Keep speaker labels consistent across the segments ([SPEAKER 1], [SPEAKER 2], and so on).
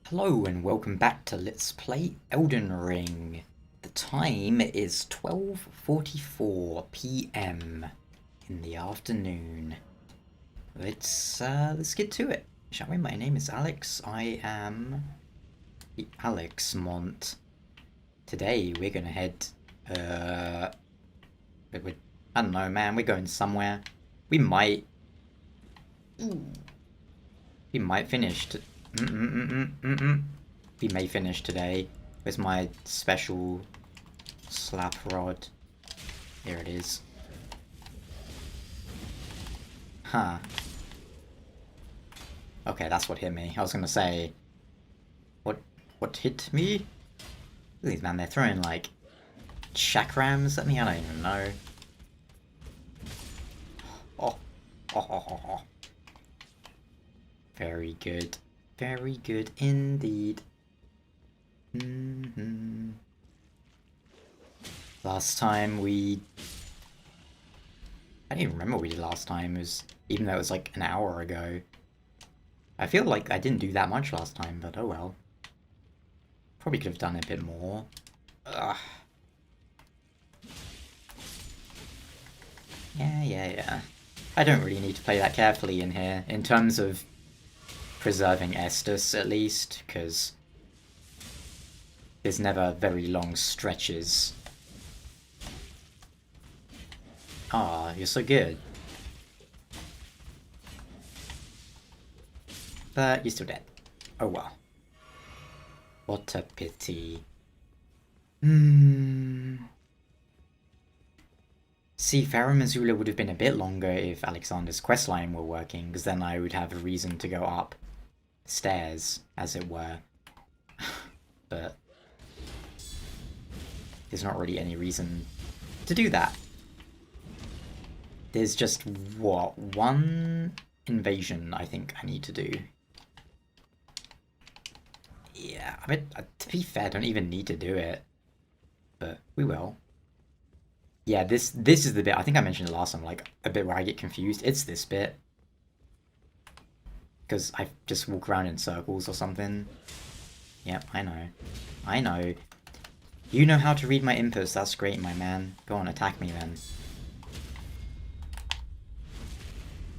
[SPEAKER 1] Hello and welcome back to Let's Play Elden Ring. The time is 12:44 p.m. in the afternoon. Let's get to it, shall we? My name is Alex. I am the Alex Mont. Today we're gonna head I don't know, man, we're going somewhere. We might finish We may finish today. Where's my special slap rod? Here it is. Huh. Okay, that's what hit me. I was gonna say, what hit me? Look at these, man, they're throwing like chakrams at me. I don't even know. Oh. Very good. Very good indeed. Last time we... I don't even remember what we did last time. It was, even though it was like an hour ago. I feel like I didn't do that much last time, but oh well. Probably could have done a bit more. Ugh. Yeah. I don't really need to play that carefully in here, in terms of preserving Estus, at least, because there's never very long stretches. Ah, you're so good. But you're still dead. Oh well. What a pity. See, Farum Azula would have been a bit longer if Alexander's questline were working, because then I would have a reason to go up stairs, as it were. But there's not really any reason to do that. There's just, what, one invasion I think I need to do. Yeah, I mean, to be fair, I don't even need to do it. But we will. Yeah, this is the bit, I think I mentioned it last time, like, a bit where I get confused. It's this bit. Because I just walk around in circles or something. Yep, I know. You know how to read my inputs, that's great, my man. Go on, attack me then.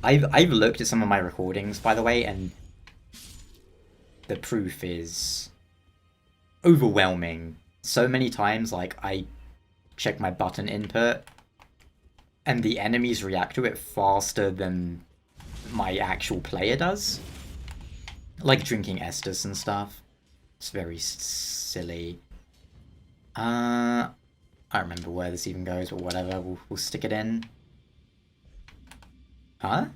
[SPEAKER 1] I've looked at some of my recordings, by the way, and the proof is overwhelming. So many times, like, I check my button input, and the enemies react to it faster than my actual player does. Like drinking Estus and stuff. It's very silly. I don't remember where this even goes, but whatever, we'll stick it in. Huh?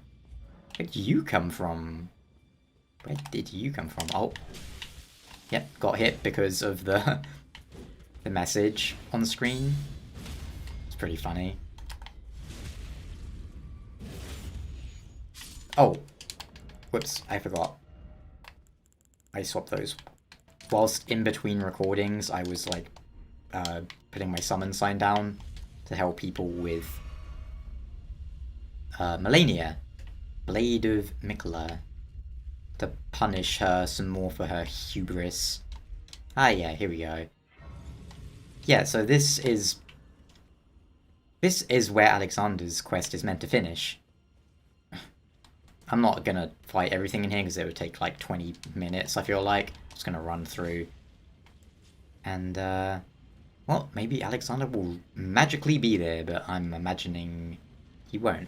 [SPEAKER 1] Where did you come from? Where did you come from? Oh. Yep, got hit because of the message on the screen. It's pretty funny. Oh. Whoops, I forgot. I swapped those. Whilst in between recordings, I was like putting my summon sign down to help people with Melania, Blade of Mikola, to punish her some more for her hubris. Ah yeah, here we go. Yeah, so this is where Alexander's quest is meant to finish. I'm not gonna fight everything in here because it would take like 20 minutes, I feel like. I'm just gonna run through. And, well, maybe Alexander will magically be there, but I'm imagining he won't.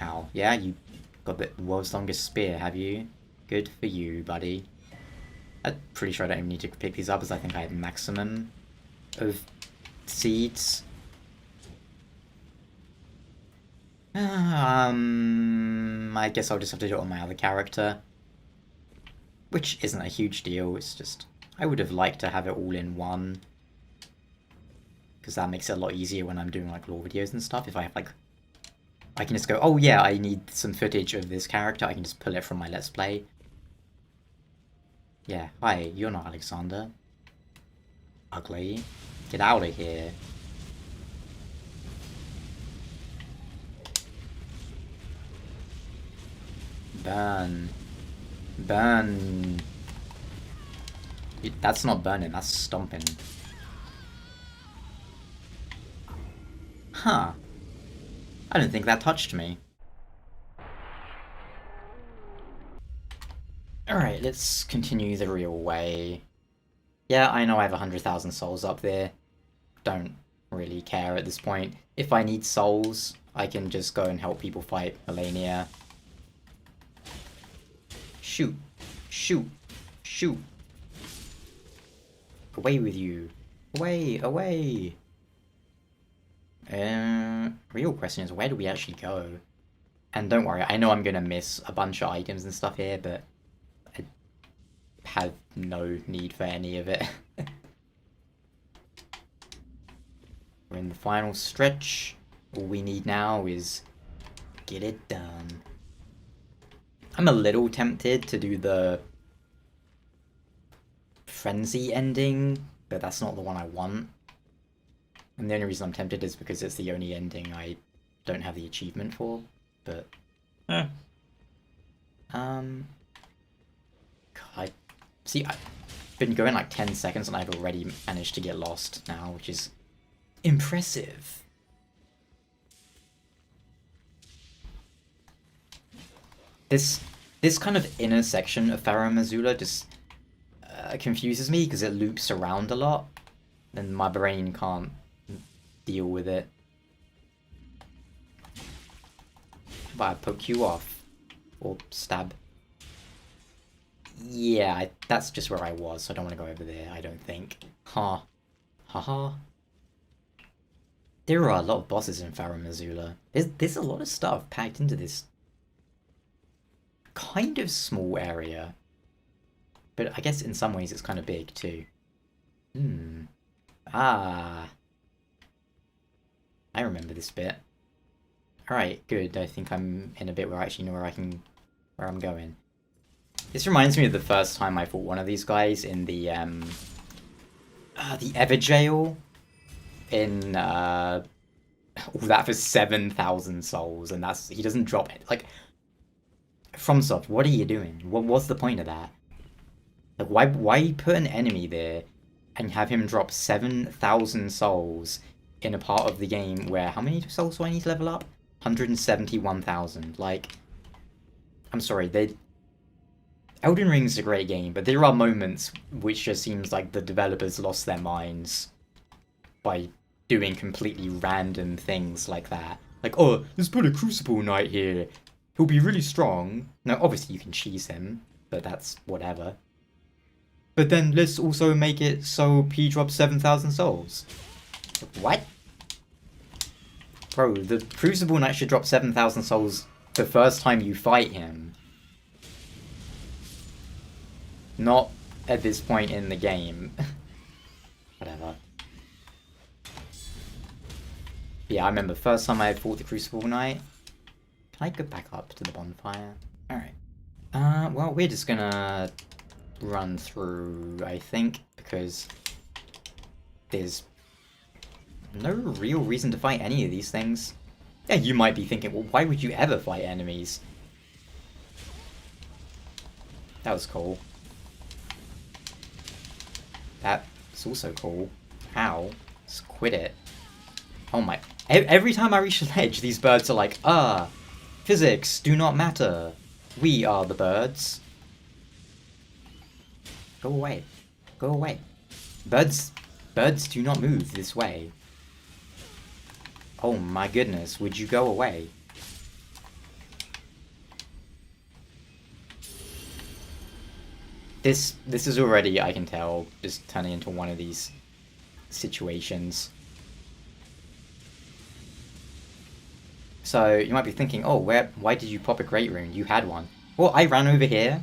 [SPEAKER 1] Ow. Yeah, you got the world's longest spear, have you? Good for you, buddy. I'm pretty sure I don't even need to pick these up, as I think I have maximum of seeds. I guess I'll just have to do it on my other character. Which isn't a huge deal, it's just... I would have liked to have it all in one. Because that makes it a lot easier when I'm doing like lore videos and stuff. If I have like... I can just go, oh yeah, I need some footage of this character. I can just pull it from my Let's Play. Yeah, hi, you're not Alexander. Ugly. Get out of here. Burn. Burn. That's not burning, that's stomping. Huh. I didn't think that touched me. Alright, let's continue the real way. Yeah, I know I have 100,000 souls up there. Don't really care at this point. If I need souls, I can just go and help people fight Melania. Shoot. Shoot. Shoot. Away with you. Away, away. Real question is, where do we actually go? And don't worry, I know I'm gonna miss a bunch of items and stuff here, but I have no need for any of it. We're in the final stretch. All we need now is get it done. I'm a little tempted to do the frenzy ending, but that's not the one I want. And the only reason I'm tempted is because it's the only ending I don't have the achievement for, but... God, see, I've been going like 10 seconds and I've already managed to get lost now, which is impressive. This kind of inner section of Farum Azula just confuses me because it loops around a lot, and my brain can't deal with it. But I poke you off. Or stab. Yeah, that's just where I was, so I don't want to go over there, I don't think. Huh. Haha. There are a lot of bosses in Farum Azula. There's a lot of stuff packed into this kind of small area. But I guess in some ways it's kind of big too. Ah. I remember this bit. Alright, good. I think I'm in a bit where I actually know where I'm going. This reminds me of the first time I fought one of these guys in the Ever Jail in all that for 7,000 souls, and he doesn't drop it. Like, FromSoft, what are you doing? What's the point of that? Like, why put an enemy there and have him drop 7,000 souls in a part of the game where, how many souls do I need to level up? 171,000. Like, I'm sorry, Elden Ring's a great game, but there are moments which just seems like the developers lost their minds by doing completely random things like that. Like, oh, let's put a Crucible Knight here. He'll be really strong. Now, obviously you can cheese him, but that's whatever. But then let's also make it so P drops 7,000 souls. What? Bro, the Crucible Knight should drop 7,000 souls the first time you fight him. Not at this point in the game. Whatever. Yeah, I remember first time I fought the Crucible Knight. Can I go back up to the bonfire? Alright. Well, we're just gonna run through, I think, because there's no real reason to fight any of these things. Yeah, you might be thinking, well, why would you ever fight enemies? That was cool. That's also cool. How? Just quit it. Oh my... Every time I reach an edge, these birds are like, physics do not matter. We are the birds. Go away. Go away. Birds do not move this way. Oh my goodness, would you go away? This is already, I can tell, just turning into one of these situations. So, you might be thinking, oh, why did you pop a Great Rune? You had one. Well, I ran over here,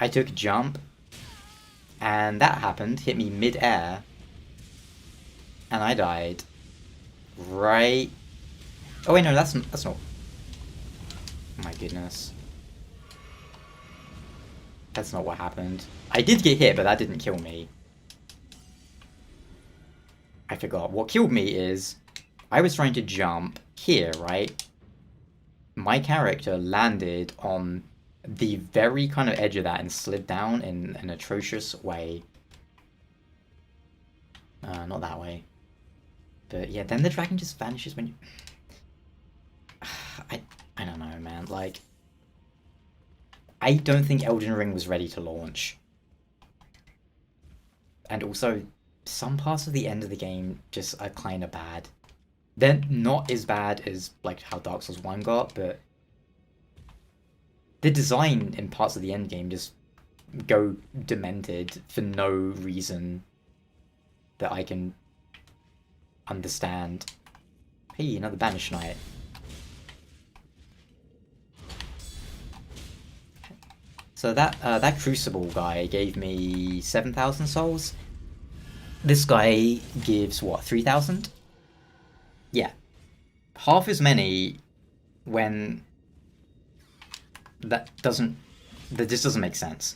[SPEAKER 1] I took a jump, and that happened, hit me mid-air, and I died. Right... Oh wait, no, that's not... Oh my goodness. That's not what happened. I did get hit, but that didn't kill me. I forgot. What killed me is... I was trying to jump here, right? My character landed on the very kind of edge of that and slid down in an atrocious way. Not that way. But yeah, then the dragon just vanishes when you... I don't know, man. Like, I don't think Elden Ring was ready to launch. And also, some parts of the end of the game just are kind of bad. They're not as bad as like how Dark Souls 1 got, but the design in parts of the end game just go demented for no reason that I can understand. Hey, another Banished Knight. So that Crucible guy gave me 7,000 souls. This guy gives what, 3,000? Yeah, half as many. When that just doesn't make sense.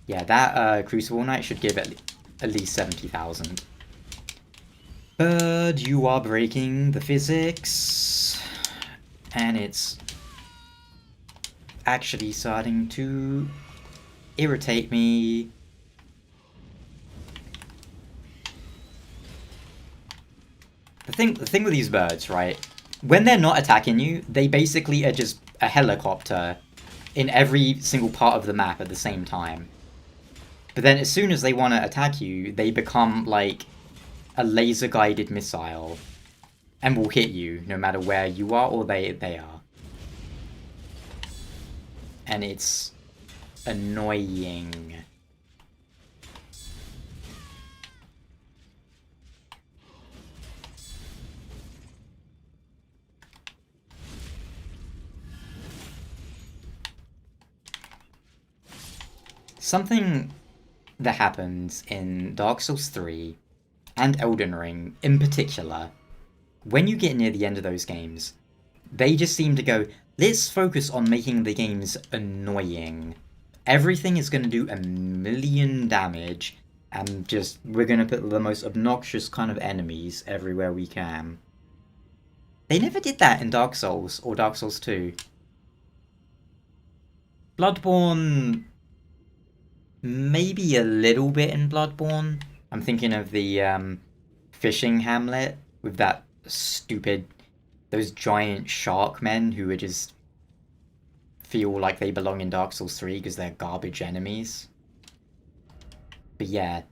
[SPEAKER 1] Yeah, that Crucible Knight should give at least 70,000. But you are breaking the physics, and it's actually starting to irritate me. The thing with these birds, right? When they're not attacking you, they basically are just a helicopter in every single part of the map at the same time. But then as soon as they want to attack you, they become like a laser-guided missile and will hit you no matter where you are or they are. And it's annoying. Something that happens in Dark Souls 3 and Elden Ring in particular, when you get near the end of those games, they just seem to go, let's focus on making the games annoying. Everything is going to do 1,000,000 damage, and just, we're going to put the most obnoxious kind of enemies everywhere we can. They never did that in Dark Souls or Dark Souls 2. Bloodborne... maybe a little bit in Bloodborne. I'm thinking of the fishing hamlet with that stupid, those giant shark men who would just feel like they belong in Dark Souls 3 because they're garbage enemies. But yeah,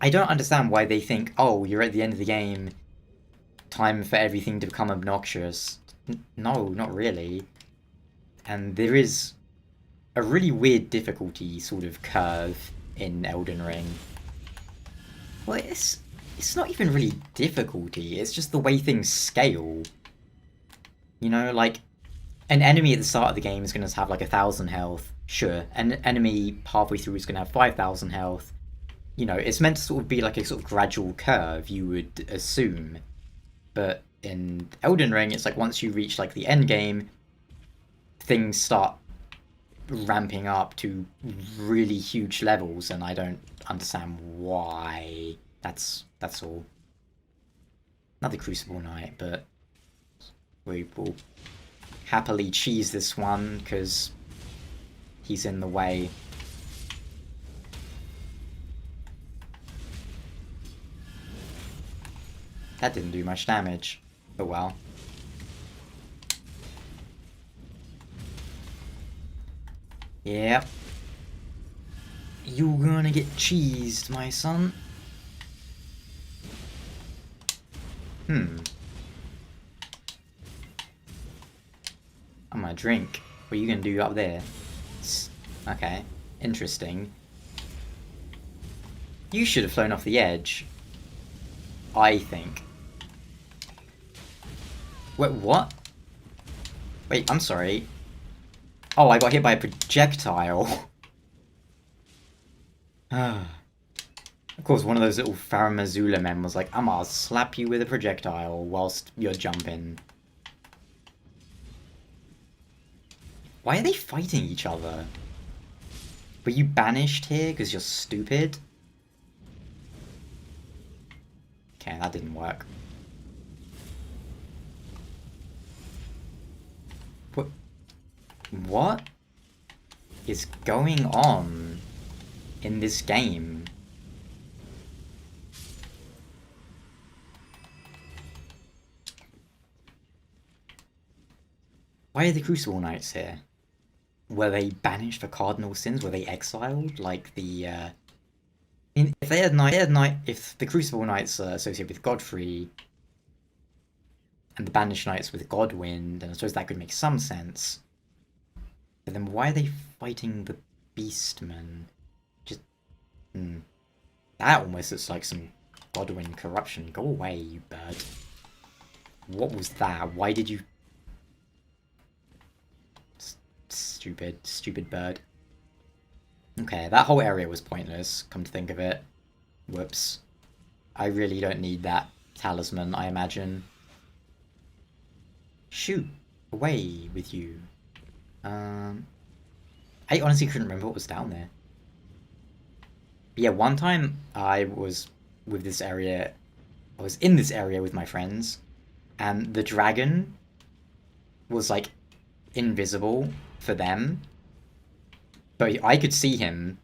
[SPEAKER 1] I don't understand why they think, oh, you're at the end of the game, time for everything to become obnoxious. No, not really. And there is a really weird difficulty sort of curve in Elden Ring. Well, it's not even really difficulty, it's just the way things scale. You know, like, an enemy at the start of the game is going to have like 1,000 health, sure. An enemy halfway through is going to have 5,000 health. You know, it's meant to sort of be like a sort of gradual curve, you would assume. But in Elden Ring, it's like once you reach like the end game, things start ramping up to really huge levels, and I don't understand why. That's all. Another Crucible Knight, but we will happily cheese this one because he's in the way. That didn't do much damage. Oh well. Yep. You're gonna get cheesed, my son. I'm gonna drink. What are you gonna do up there? Okay. Interesting. You should have flown off the edge. I think. Wait, what? Wait, I'm sorry. Oh, I got hit by a projectile. Of course, one of those little Farum Azula men was like, I'm gonna slap you with a projectile whilst you're jumping. Why are they fighting each other? Were you banished here because you're stupid? Okay, that didn't work. What? is going on in this game? Why are the Crucible Knights here? Were they banished for cardinal sins? Were they exiled? Like the, I mean, if they had if the Crucible Knights are associated with Godfrey, and the Banished Knights with Godwyn, then I suppose that could make some sense. But then why are they fighting the Beastmen? Just, that almost looks like some Godwyn corruption. Go away, you bird. What was that? Why did you... Stupid bird. Okay, that whole area was pointless, come to think of it. Whoops. I really don't need that talisman, I imagine. Shoot! Away with you. I honestly couldn't remember what was down there. But yeah, one time I was in this area with my friends, and the dragon was like invisible for them, but I could see him.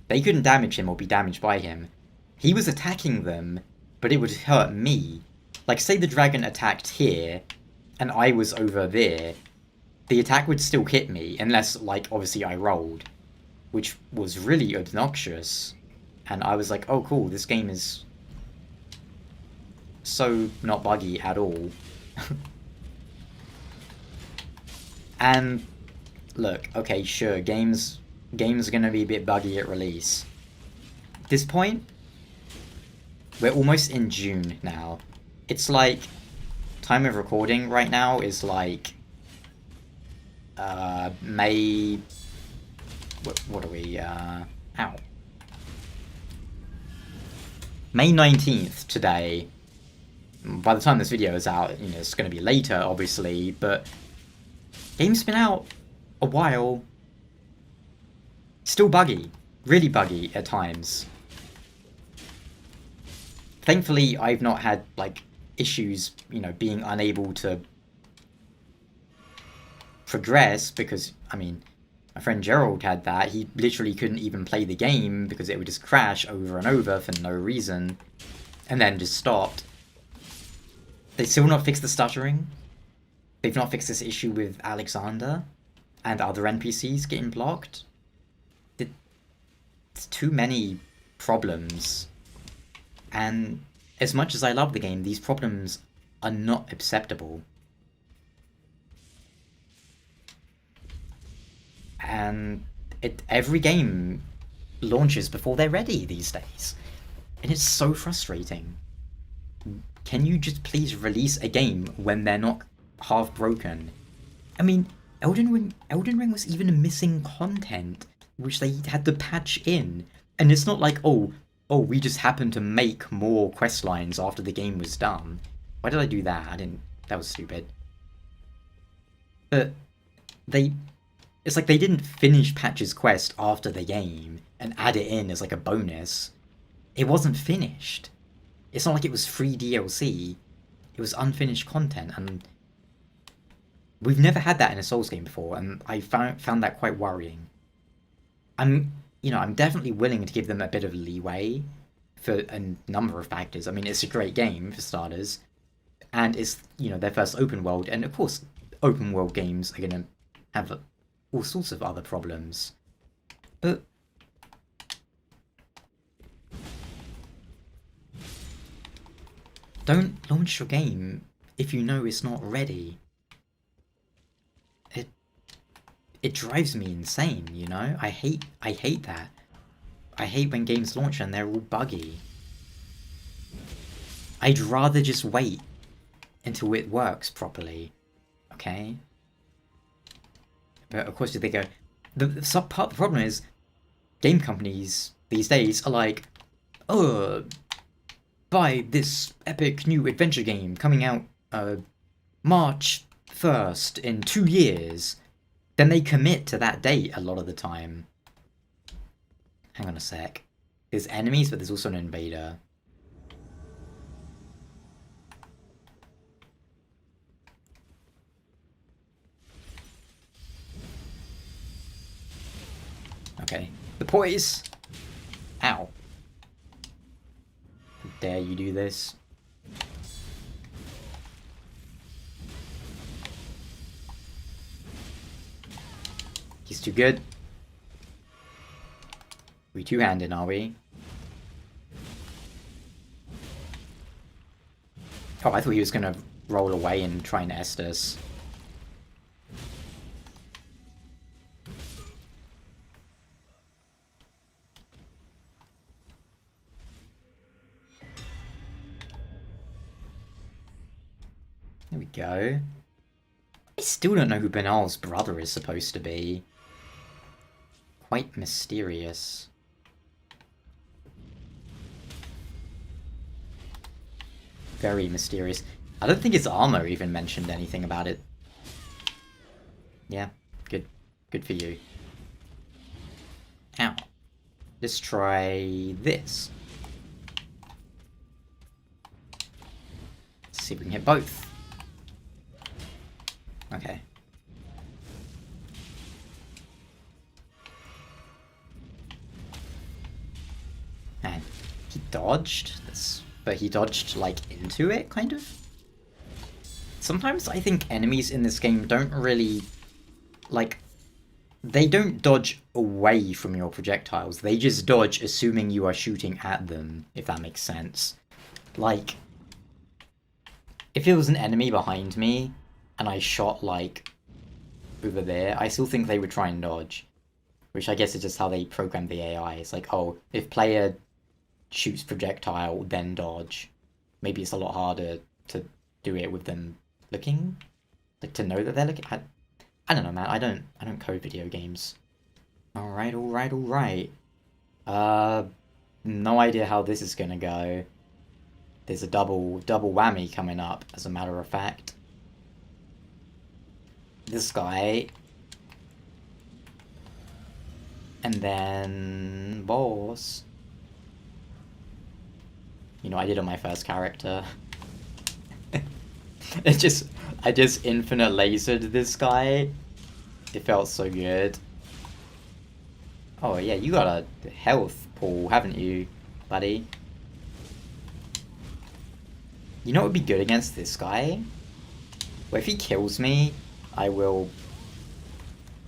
[SPEAKER 1] They couldn't damage him or be damaged by him. He was attacking them, but it would hurt me. Like, say the dragon attacked here, and I was over there, the attack would still hit me, unless, like, obviously I rolled, which was really obnoxious. And I was like, oh cool, this game is so not buggy at all. And look, okay, sure, games are gonna be a bit buggy at release. At this point, we're almost in June now. It's like, time of recording right now is like May... What are we, ow. May 19th today. By the time this video is out, you know, it's going to be later, obviously, but game's been out a while. Still buggy. Really buggy at times. Thankfully, I've not had, like, issues, you know, being unable to progress, because, I mean, my friend Gerald had that. He literally couldn't even play the game because it would just crash over and over for no reason, and then just stopped. They still not fixed the stuttering. They've not fixed this issue with Alexander and other NPCs getting blocked. It's too many problems. And as much as I love the game, these problems are not acceptable. And every game launches before they're ready these days. And it's so frustrating. Can you just please release a game when they're not half broken? I mean, Elden Ring was even missing content, which they had to patch in. And it's not like, oh, we just happened to make more quest lines after the game was done. Why did I do that? That was stupid. But it's like they didn't finish Patch's quest after the game and add it in as like a bonus. It wasn't finished. It's not like it was free DLC. It was unfinished content, and we've never had that in a Souls game before, and I found that quite worrying. I'm definitely willing to give them a bit of leeway for a number of factors. I mean, it's a great game for starters, and it's, you know, their first open world, and of course, open world games are gonna have all sorts of other problems. But don't launch your game if you know it's not ready. It drives me insane, you know? I hate that. I hate when games launch and they're all buggy. I'd rather just wait until it works properly, okay? But of course, they go... Part of the problem is, game companies these days are like, oh, buy this epic new adventure game coming out March 1st in 2 years. Then they commit to that date a lot of the time. Hang on a sec. There's enemies, but there's also an invader. Okay. The poise! Ow. How dare you do this? He's too good. We two-handed, are we? Oh, I thought he was gonna roll away and try and Estus. There we go. I still don't know who Banal's brother is supposed to be. Quite mysterious. Very mysterious. I don't think his armor even mentioned anything about it. Yeah, good. Good for you. Ow. Let's try this. Let's see if we can hit both. Okay. Man, he dodged. But he dodged, like, into it, kind of? Sometimes I think enemies in this game don't really, like, they don't dodge away from your projectiles. They just dodge assuming you are shooting at them, if that makes sense. Like, if it was an enemy behind me, and I shot, like, over there, I still think they would try and dodge. Which I guess is just how they programmed the AI. It's like, oh, if player shoots projectile, then dodge. Maybe it's a lot harder to do it with them looking, like to know that they're looking. I don't know, man. I don't code video games. All right. No idea how this is gonna go. There's a double whammy coming up, as a matter of fact. This guy, and then boss. You know, I did on my first character. I just infinite lasered this guy. It felt so good. Oh yeah, you got a health pool, haven't you, buddy? You know what would be good against this guy? Well, if he kills me, I will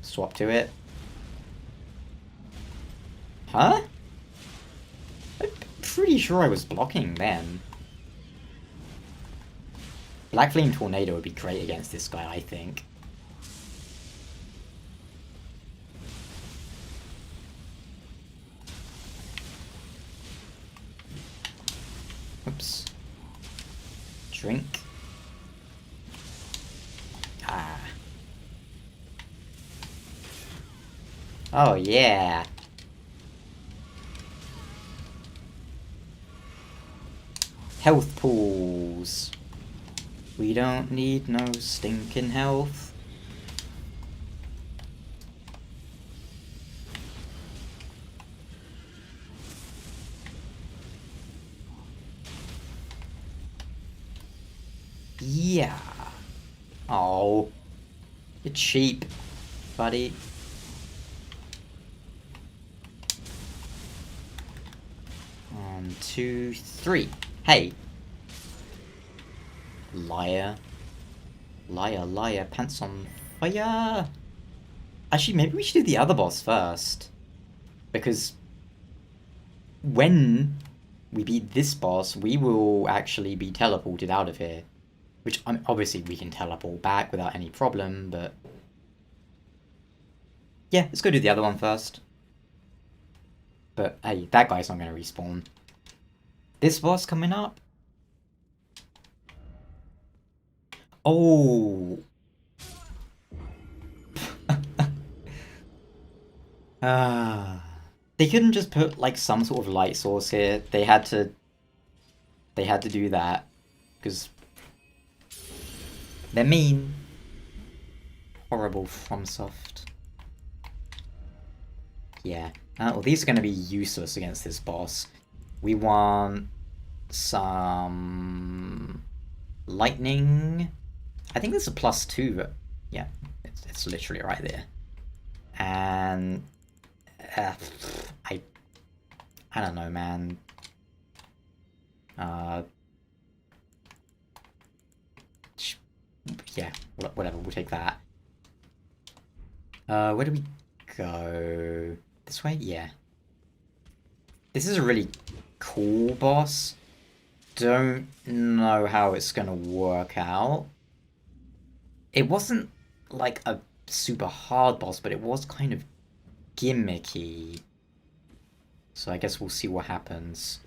[SPEAKER 1] swap to it. Huh? Pretty sure I was blocking them. Black Flame Tornado would be great against this guy, I think. Oops. Drink. Ah. Oh yeah. Health pools. We don't need no stinking health. Yeah. Oh. You're cheap, buddy. One, two, three. Hey. Liar. Liar, pants on fire. Actually, maybe we should do the other boss first. Because when we beat this boss, we will actually be teleported out of here. Which, obviously, we can teleport back without any problem, but... yeah, let's go do the other one first. But, hey, that guy's not going to respawn. This boss coming up? Oh! They couldn't just put, like, some sort of light source here. They had to do that. Because they're mean. Horrible FromSoft. Yeah. Well, these are going to be useless against this boss. We want some lightning. I think there's a +2, but yeah, it's literally right there. And I don't know, man. Yeah, whatever, we'll take that. Where do we go? This way? Yeah. This is a really cool boss. Don't know how it's gonna work out. It wasn't like a super hard boss, but it was kind of gimmicky. So I guess we'll see what happens.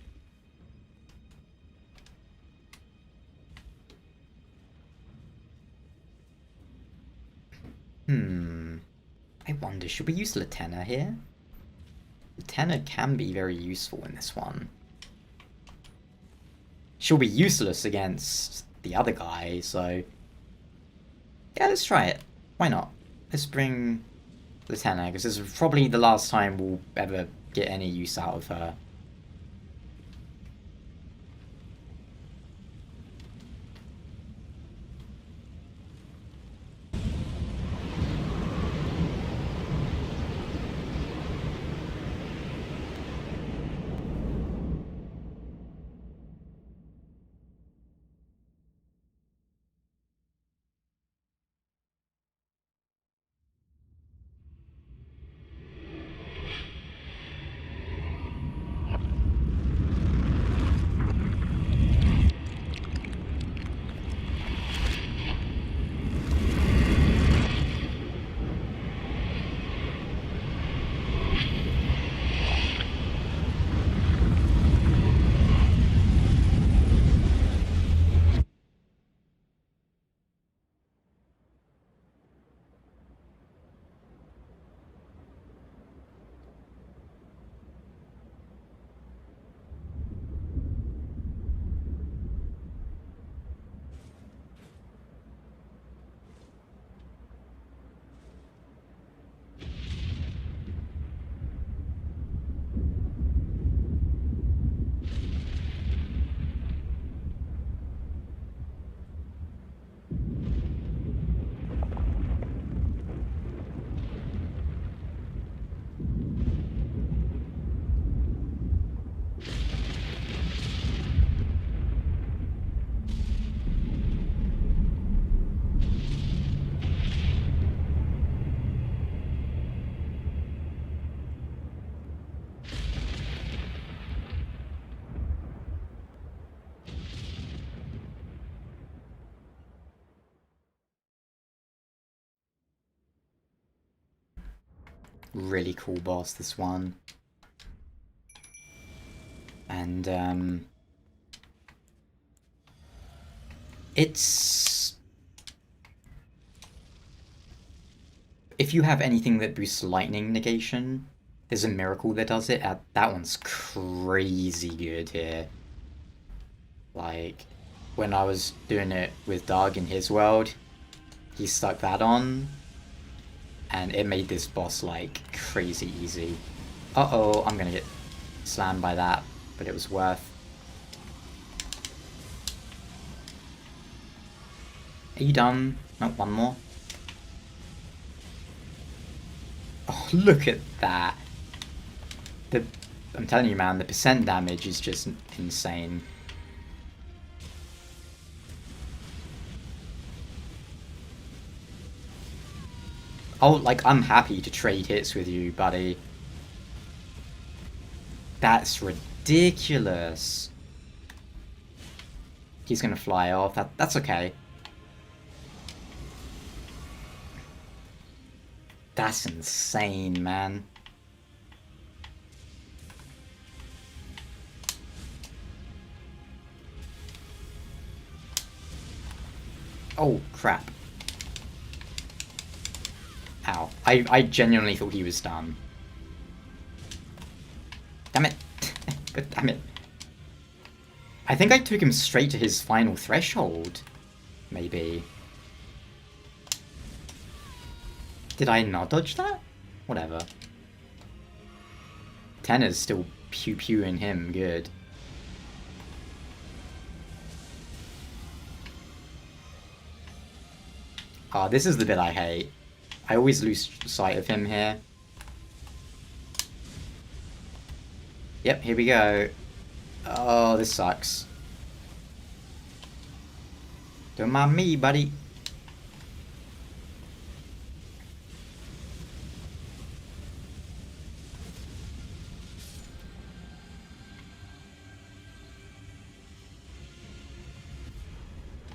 [SPEAKER 1] I wonder, should we use Lieutenant here? Lieutenant can be very useful in this one. She'll be useless against the other guy, so... Yeah, let's try it. Why not? Let's bring Lieutenant, because this is probably the last time we'll ever get any use out of her. Really cool boss, this one. And, it's... If you have anything that boosts lightning negation, there's a miracle that does it. That one's crazy good here. Like, when I was doing it with Doug in his world, he stuck that on, and it made this boss, like, crazy easy. Uh-oh, I'm gonna get slammed by that, but it was worth. Are you done? No, one more. Oh, look at that. I'm telling you, man, the percent damage is just insane. Oh, like, I'm happy to trade hits with you, buddy. That's ridiculous. He's gonna fly off. That's okay. That's insane, man. Oh, crap. Ow. I genuinely thought he was done. Damn it. God damn it. I think I took him straight to his final threshold. Maybe. Did I not dodge that? Whatever. Tenna's still pew-pewing him good. This is the bit I hate. I always lose sight of him here. Yep, here we go. Oh, this sucks. Don't mind me, buddy.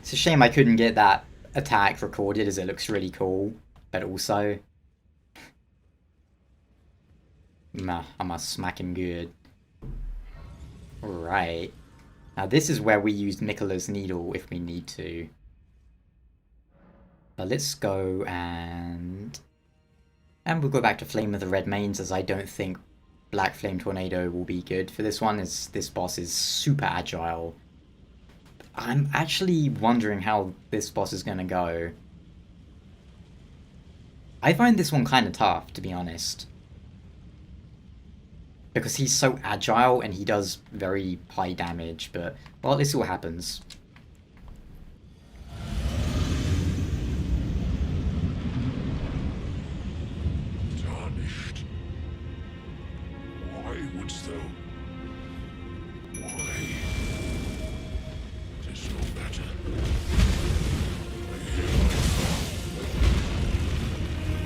[SPEAKER 1] It's a shame I couldn't get that attack recorded, as it looks really cool, but also... Nah, I must smack him good. Right. Now this is where we use Miquella's Needle if we need to. But let's go and... And we'll go back to Flame of the Red Mains, as I don't think Black Flame Tornado will be good for this one, as this boss is super agile. I'm actually wondering how this boss is going to go. I find this one kind of tough, to be honest. Because he's so agile and he does very high damage, but, well, let's see what happens.
[SPEAKER 2] Tarnished. Why wouldst thou? Why? It is no matter. I hear my father.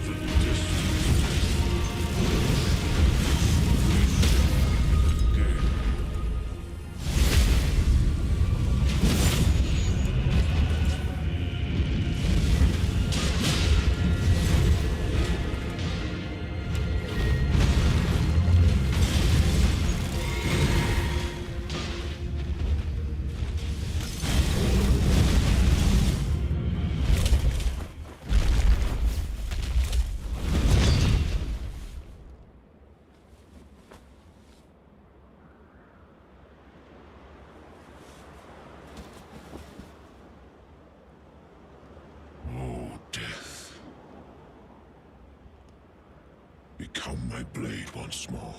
[SPEAKER 2] The distance. Become my blade once more.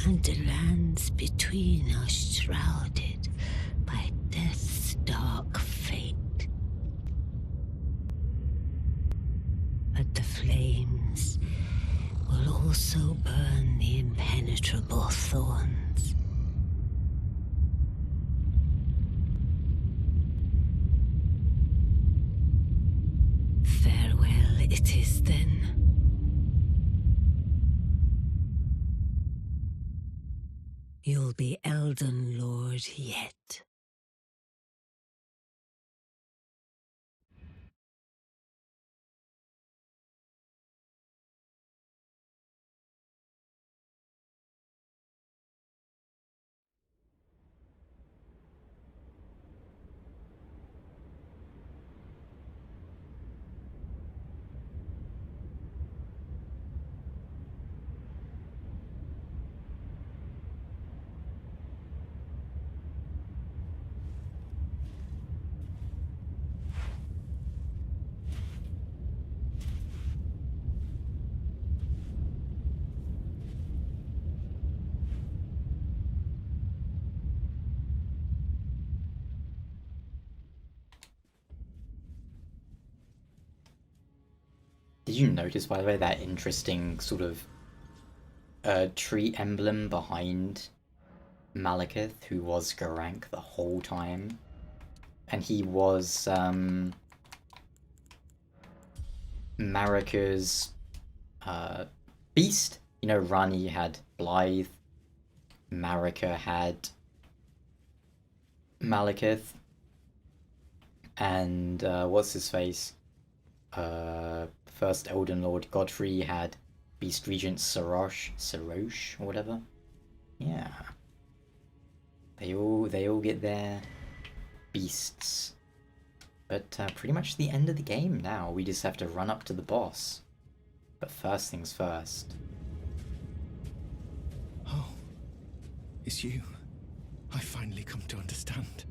[SPEAKER 3] and the lands between are shrouded by death's dark fate. But the flames will also burn the impenetrable thorns. Farewell it is then. You'll be Elden Lord yet.
[SPEAKER 1] Did you notice, by the way, that interesting sort of tree emblem behind Malikith, who was Garank the whole time? And he was Marika's beast. You know, Rani had Blythe, Marika had Malikith, and what's his face? First Elden Lord Godfrey had Beast Regent Sarosh, or whatever. Yeah. They all get their beasts. But pretty much the end of the game now. We just have to run up to the boss. But first things first.
[SPEAKER 4] Oh, it's you. I finally come to understand.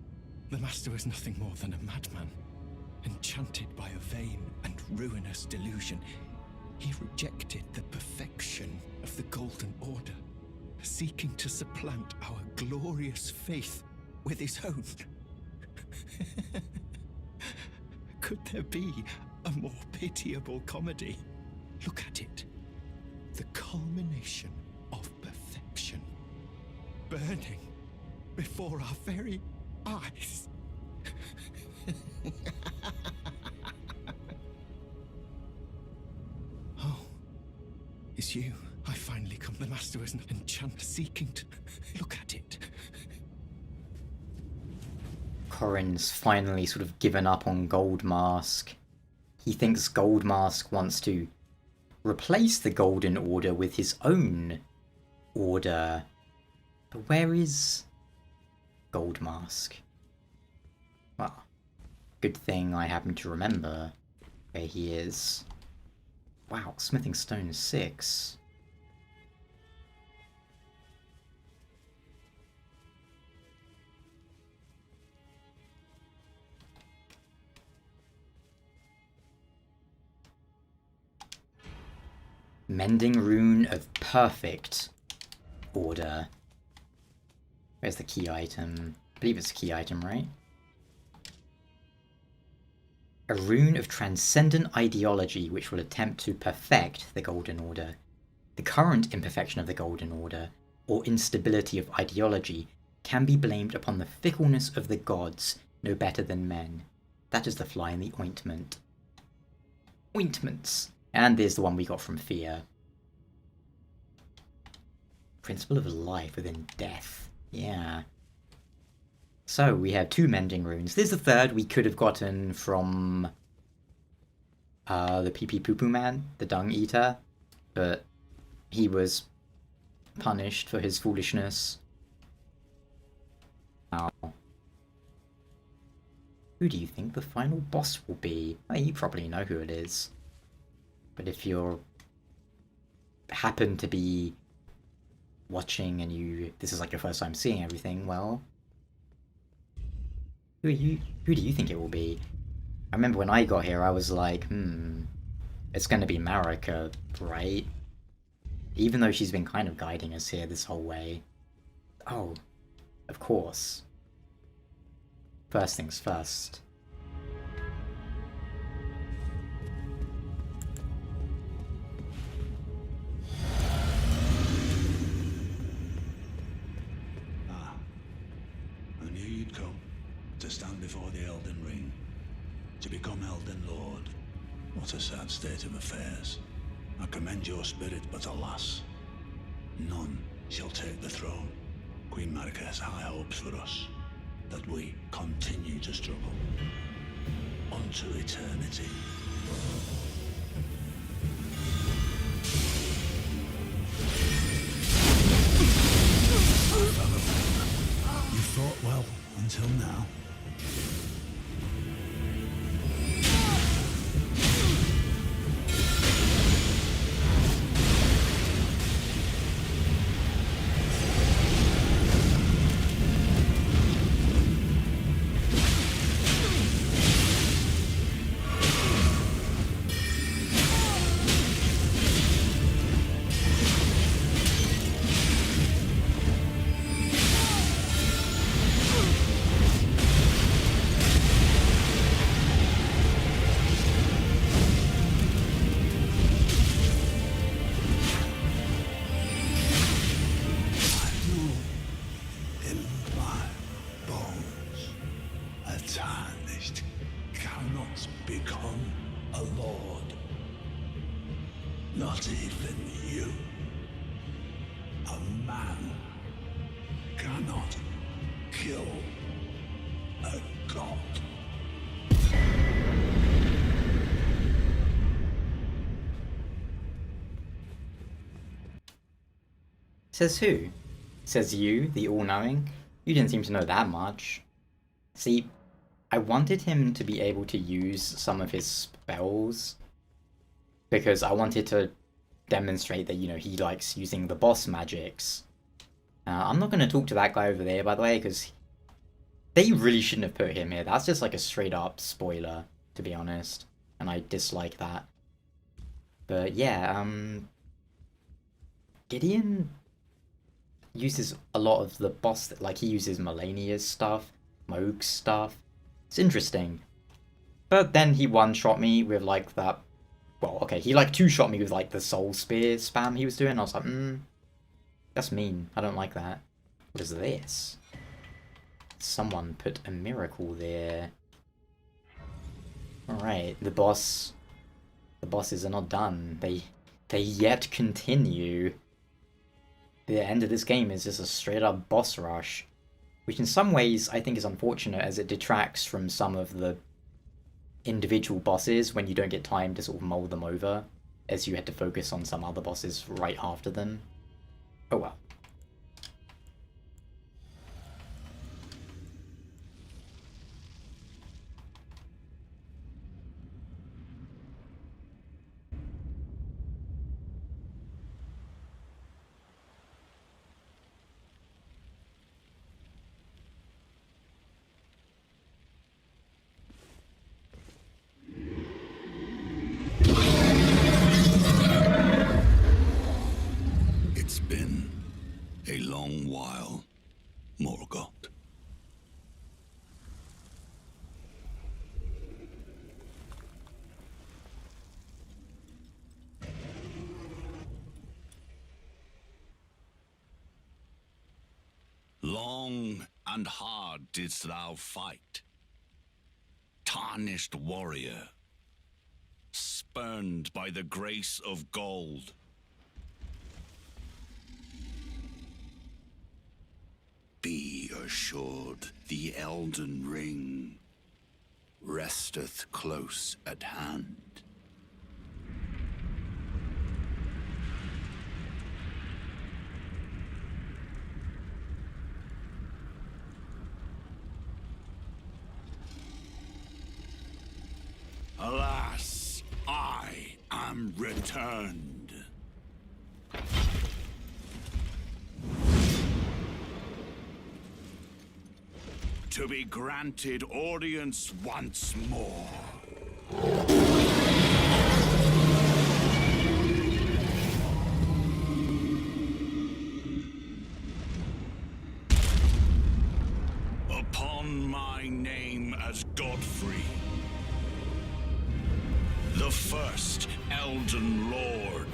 [SPEAKER 4] The Master is nothing more than a madman. Enchanted by a vain and ruinous delusion, he rejected the perfection of the Golden Order, seeking to supplant our glorious faith with his own. Could there be a more pitiable comedy? Look at it. The culmination of perfection, burning before our very eyes. Oh, it's you. I finally come. The Master is an enchant seeking to look at it.
[SPEAKER 1] Corrin's finally sort of given up on Gold Mask. He thinks Gold Mask wants to replace the Golden Order with his own order. But where is Gold Mask? Well, good thing I happen to remember where he is. Wow, Smithing Stone 6. Mending Rune of Perfect Order. Where's the key item? I believe it's a key item, right? A rune of transcendent ideology which will attempt to perfect the Golden Order. The current imperfection of the Golden Order, or instability of ideology, can be blamed upon the fickleness of the gods, no better than men. That is the fly in the ointment. Ointments! And there's the one we got from Fear. Principle of life within death. Yeah. So, we have 2 mending runes. There's the third we could have gotten from the Pee-Pee Poo-Poo Man, the Dung Eater, but he was punished for his foolishness. Now, who do you think the final boss will be? Well, you probably know who it is. But if you're happen to be watching and this is like your first time seeing everything, well, who do you think it will be? I remember when I got here, I was like, it's going to be Marika, right? Even though she's been kind of guiding us here this whole way. Oh, of course. First things first.
[SPEAKER 5] I knew you'd come to stand before the Elden Ring, to become Elden Lord. What a sad state of affairs. I commend your spirit, but alas, none shall take the throne. Queen Marika has high hopes for us, that we continue to struggle unto eternity. You fought well until now. Not even you. A man cannot kill a god.
[SPEAKER 1] Says who? Says you, the All-Knowing? You didn't seem to know that much. See, I wanted him to be able to use some of his spells, because I wanted to demonstrate that, you know, he likes using the boss magics. I'm not going to talk to that guy over there, by the way, because they really shouldn't have put him here. That's just like a straight up spoiler, to be honest, and I dislike that. But yeah, Gideon uses a lot of the boss, like he uses Malenia's stuff, Moog's stuff. It's interesting. But then he one-shot me with like that. Well, okay, he like two-shot me with like the soul spear spam he was doing. I was like, that's mean. I don't like that. What is this? Someone put a miracle there. Alright, the bosses are not done. They yet continue. The end of this game is just a straight-up boss rush, which in some ways I think is unfortunate, as it detracts from some of the individual bosses when you don't get time to sort of mull them over, as you had to focus on some other bosses right after them. Oh well.
[SPEAKER 5] Long and hard didst thou fight, tarnished warrior, spurned by the grace of gold. Be assured, the Elden Ring resteth close at hand. Alas, I am returned. To be granted audience once more.
[SPEAKER 6] as Godfrey, the first Elden Lord.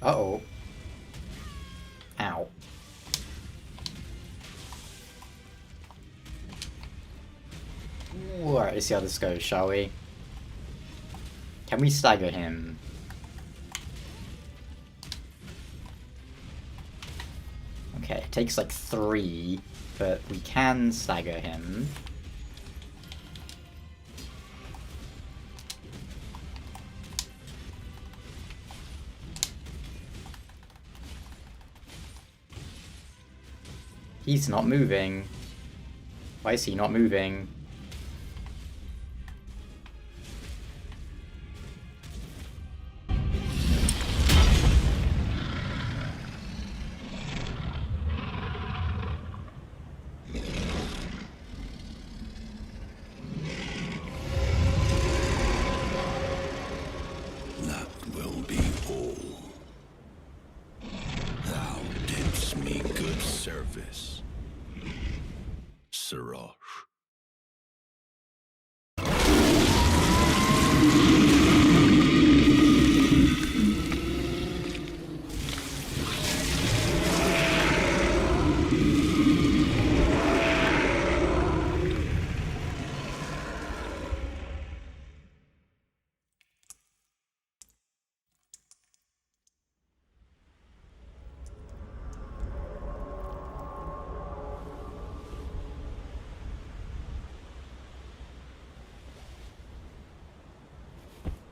[SPEAKER 1] Uh-oh. Ow. Alright, let's see how this goes, shall we? Can we stagger him? Okay, it takes like 3, but we can stagger him. He's not moving. Why is he not moving?
[SPEAKER 2] That will be all. Thou didst me good service, Siraj.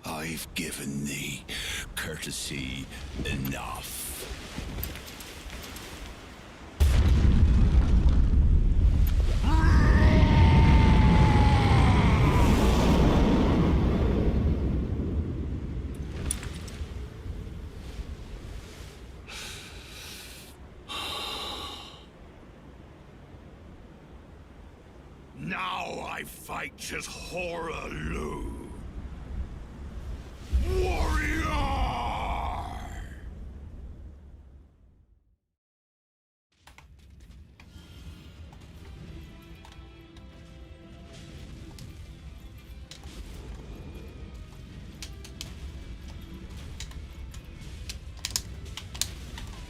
[SPEAKER 2] I've given thee courtesy enough.
[SPEAKER 6] Now I fight as Hoarah Loux. Warrior!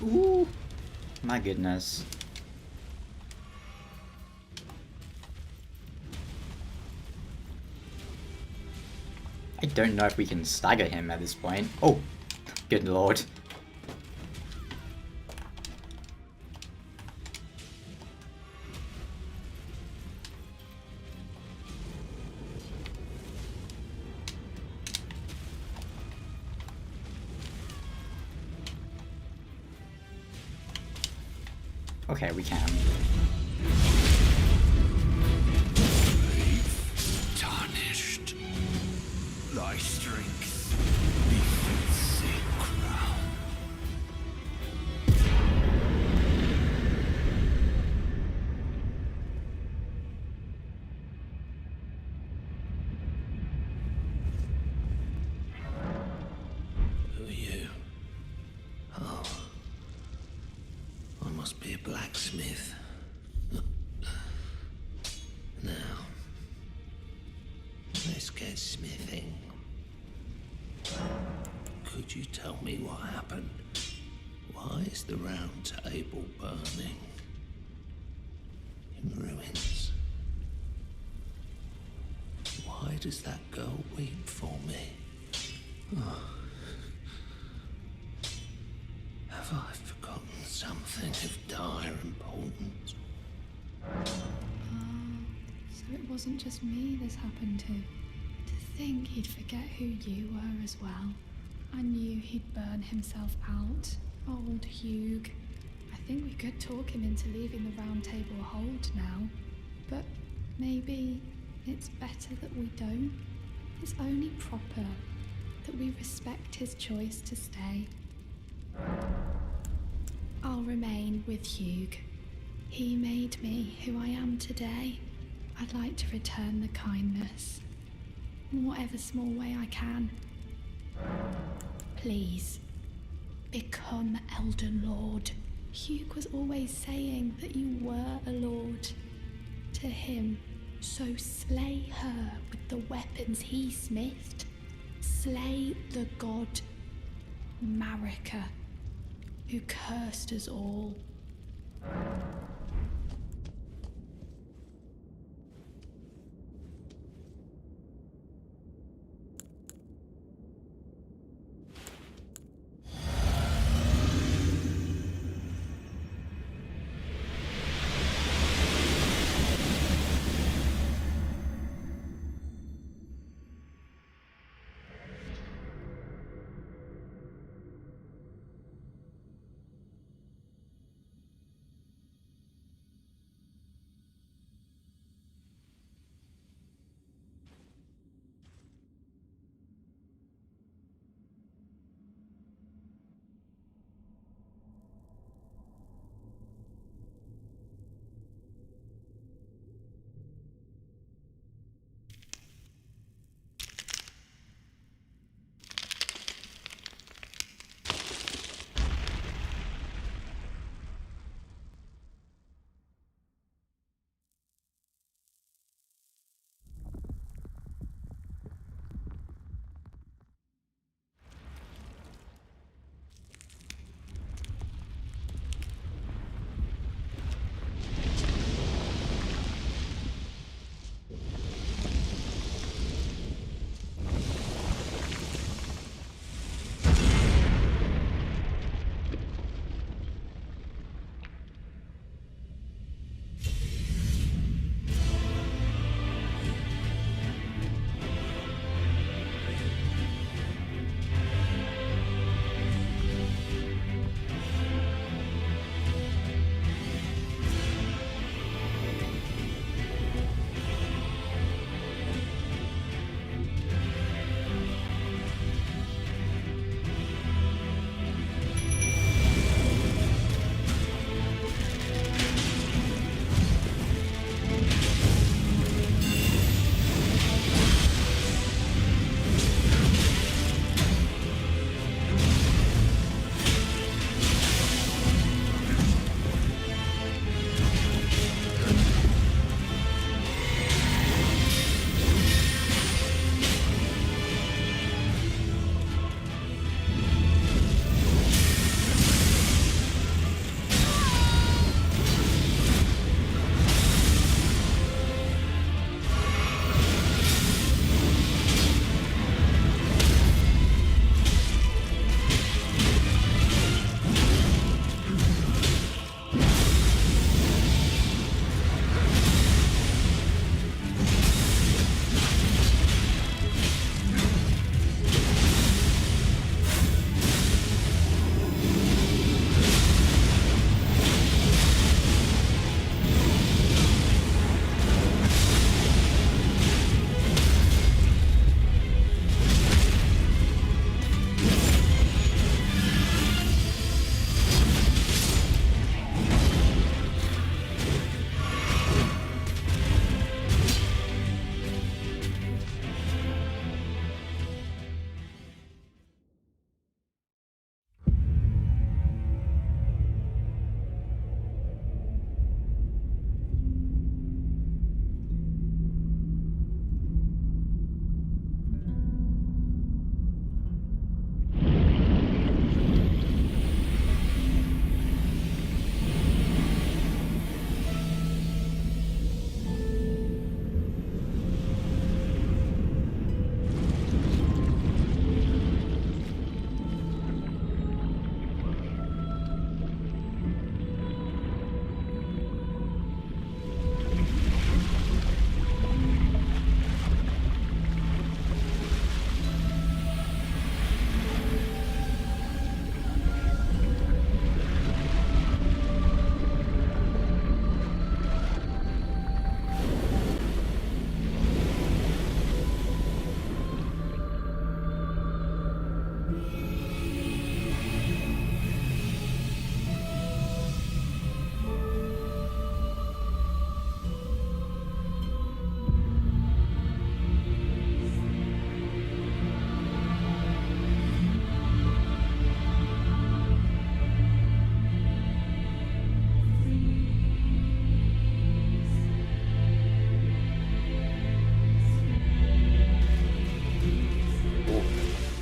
[SPEAKER 1] Ooh, my goodness. I don't know if we can stagger him at this point. Oh, good lord. Okay, we can.
[SPEAKER 2] Tarnished. Thy strength befits a crown.
[SPEAKER 5] Who are you? Oh. I must be a blacksmith. Now, let's get smithing. Could you tell me what happened? Why is the round table burning? In ruins. Why does that girl weep for me? Oh. Have I forgotten something of dire importance?
[SPEAKER 7] So it wasn't just me this happened to. To think he'd forget who you were as well. I knew he'd burn himself out. Old Hugh. I think we could talk him into leaving the round table hold now. But maybe it's better that we don't. It's only proper that we respect his choice to stay. I'll remain with Hugh. He made me who I am today. I'd like to return the kindness, in whatever small way I can. Please, become Elden Lord. Hugh was always saying that you were a lord to him. So slay her with the weapons he smithed. Slay the god Marika, who cursed us all.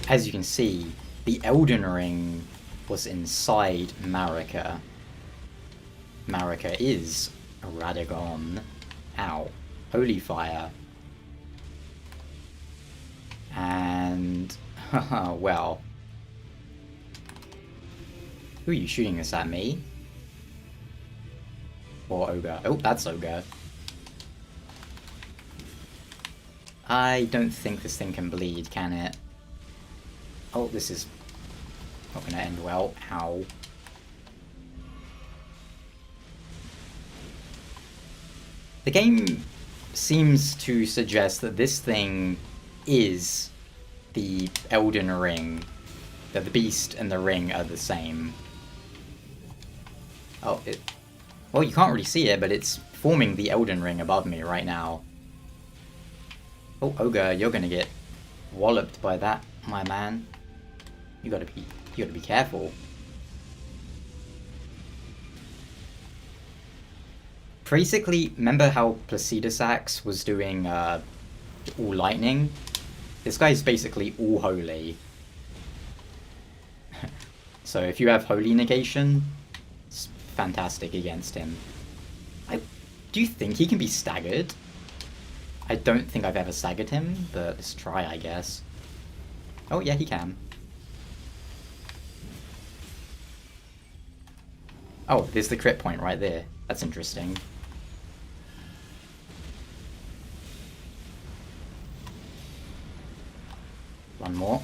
[SPEAKER 1] as you can see, the Elden Ring was inside Marika. Marika is Radagon. Ow. Holy fire. And... well... Who are you shooting this at, me? Or Ogre? Oh, that's Ogre. I don't think this thing can bleed, can it? Oh, this is not gonna end well. Ow. The game seems to suggest that this thing is the Elden Ring. That the beast and the ring are the same. Oh, well, you can't really see it, but it's forming the Elden Ring above me right now. Oh, Ogre, you're gonna get walloped by that, my man. You gotta be careful. Basically, remember how Placidus Axe was doing all lightning? This guy's basically all holy. So if you have holy negation, it's fantastic against him. Do you think he can be staggered? I don't think I've ever staggered him, but let's try, I guess. Oh yeah, he can. Oh, there's the crit point right there. That's interesting. One more.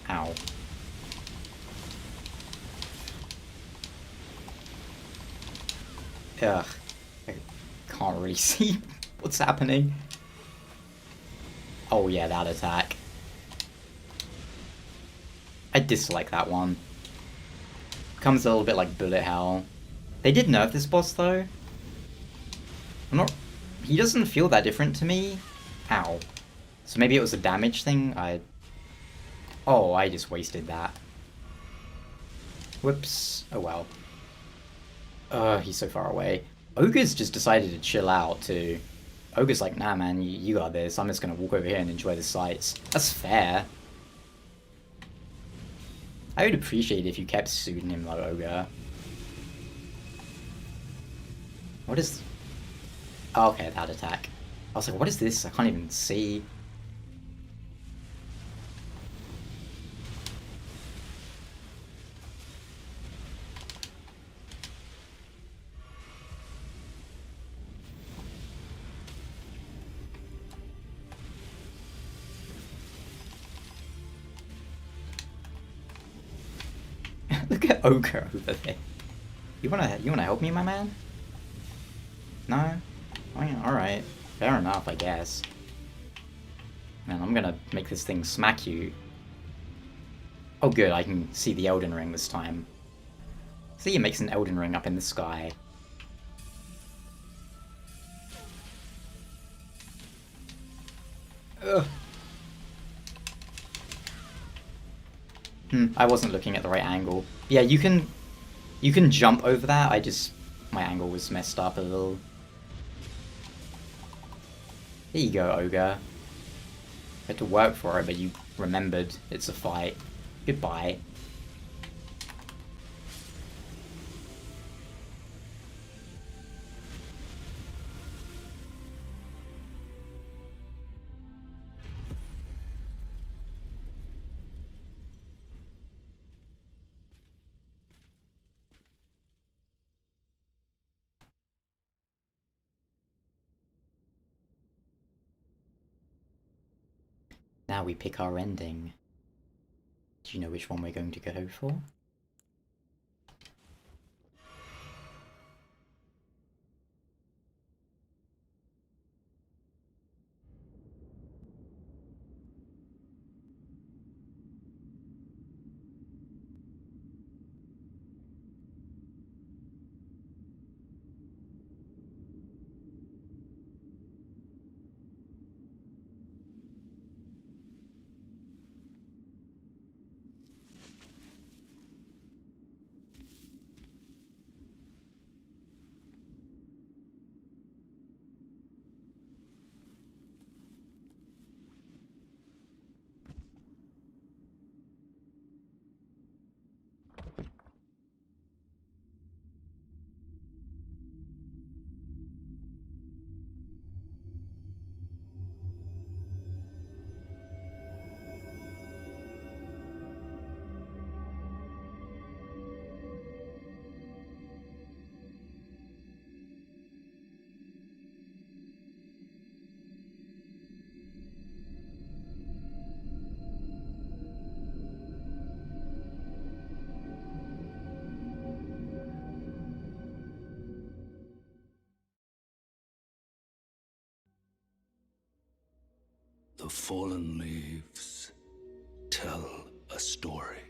[SPEAKER 1] Ow. Ugh. I can't really see what's happening. Oh yeah, that attack. I dislike that one. Becomes a little bit like bullet hell. They did nerf this boss though. He doesn't feel that different to me. Ow. So maybe it was a damage thing? Oh, I just wasted that. Whoops. Oh well. He's so far away. Ogre's just decided to chill out too. Ogre's like, nah man, you got this. I'm just gonna walk over here and enjoy the sights. That's fair. I would appreciate it if you kept suiting him like Ogre. What is... Oh, okay, that attack. I was like, what is this? I can't even see. Look at Ogre over there. You wanna help me, my man? No? Oh, yeah, alright. Fair enough, I guess. Man, I'm gonna make this thing smack you. Oh good, I can see the Elden Ring this time. See, it makes an Elden Ring up in the sky. Ugh. I wasn't looking at the right angle. Yeah, you can jump over that. My angle was messed up a little. There you go, Ogre. You had to work for it, but you remembered it's a fight. Goodbye. Now we pick our ending. Do you know which one we're going to go for?
[SPEAKER 5] The fallen leaves tell a story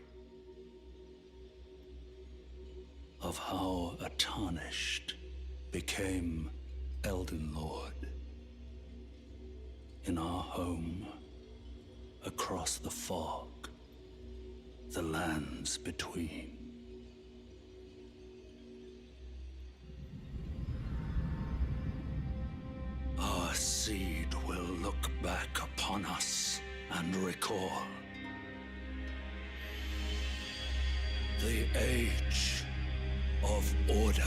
[SPEAKER 5] of how a tarnished became Elden Lord in our home across the fog, the lands between. Our seed will look back upon us and recall the age of order.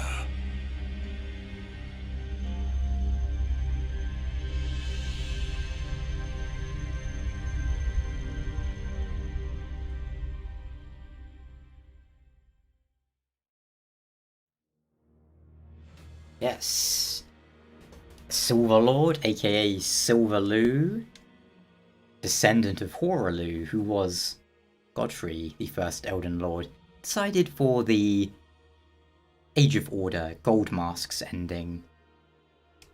[SPEAKER 1] Yes. Silver Lord, aka Silver Loux, descendant of Hoarah Loux, who was Godfrey, the first Elden Lord, decided for the Age of Order Gold Masks ending.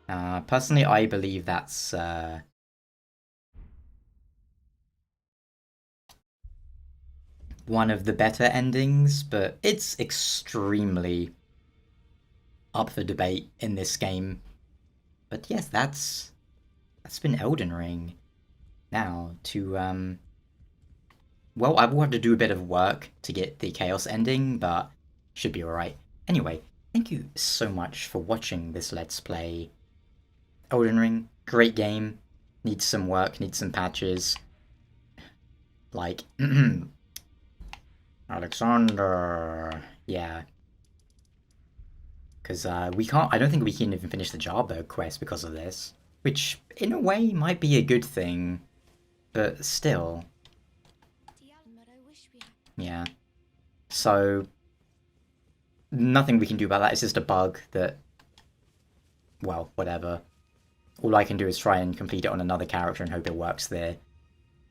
[SPEAKER 1] Personally, I believe that's one of the better endings, but it's extremely up for debate in this game. But yes, that's been Elden Ring. Now, to, well, I will have to do a bit of work to get the Chaos ending, but should be alright. Anyway, thank you so much for watching this Let's Play. Elden Ring, great game. Needs some work, needs some patches. Like, Alexander, yeah. Because we can't, I don't think we can even finish the Jarberg quest because of this. Which, in a way, might be a good thing. But still. Yeah. So, nothing we can do about that. It's just a bug that, well, whatever. All I can do is try and complete it on another character and hope it works there.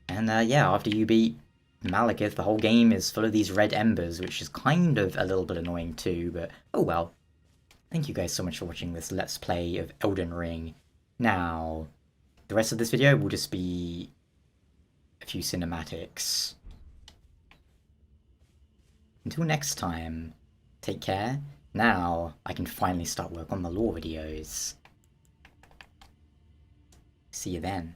[SPEAKER 1] And yeah, after you beat Malikith, the whole game is full of these red embers, which is kind of a little bit annoying too, but oh well. Thank you guys so much for watching this Let's Play of Elden Ring. Now, the rest of this video will just be a few cinematics. Until next time, take care. Now, I can finally start work on the lore videos. See you then.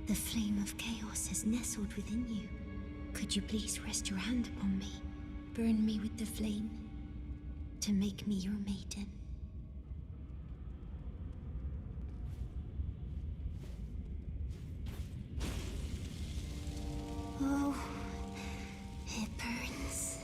[SPEAKER 3] The flame of chaos has nestled within you. Could you please rest your hand upon me? Burn me with the flame to make me your maiden. Oh, it burns.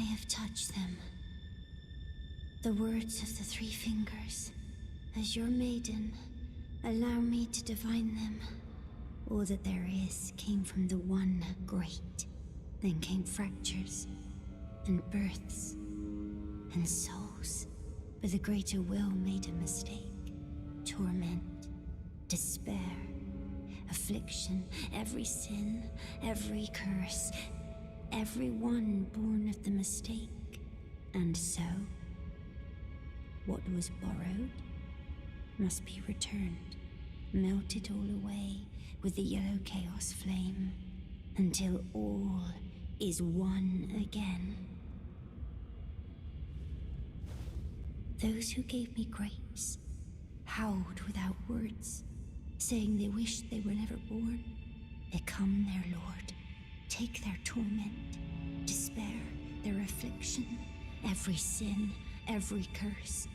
[SPEAKER 3] I have touched them. The words of the three fingers. As your maiden, allow me to divine them. All that there is came from the one great. Then came fractures, and births, and souls. But the greater will made a mistake. Torment, despair, affliction, every sin, every curse, every one born of the mistake. And so, what was borrowed must be returned, melted all away with the yellow chaos flame, until all is one again. Those who gave me grapes howled without words, saying they wished they were never born. Become their lord, take their torment, despair, their affliction, every sin, every curse,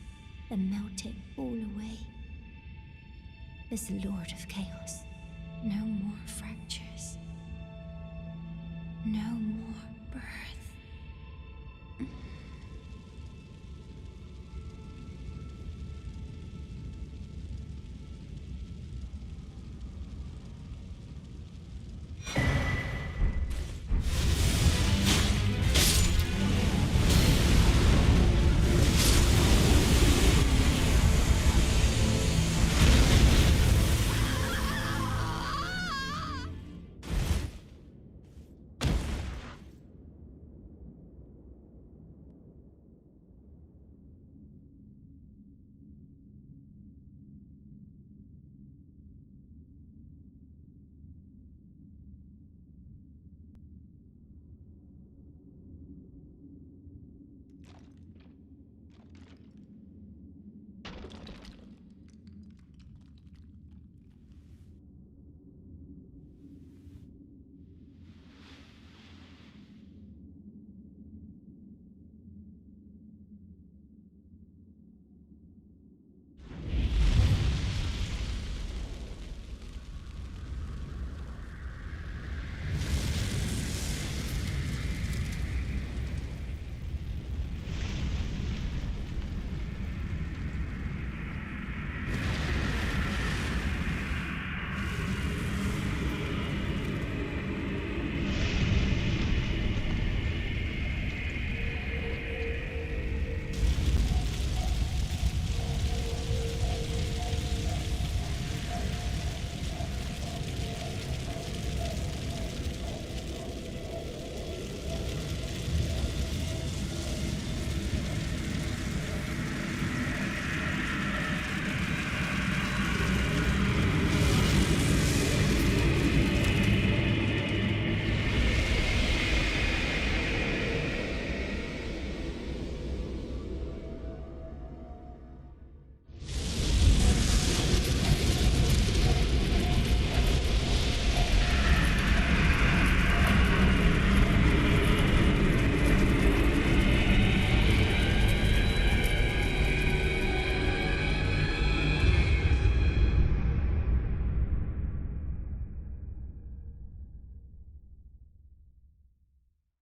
[SPEAKER 3] and melt it all away. As the Lord of Chaos, no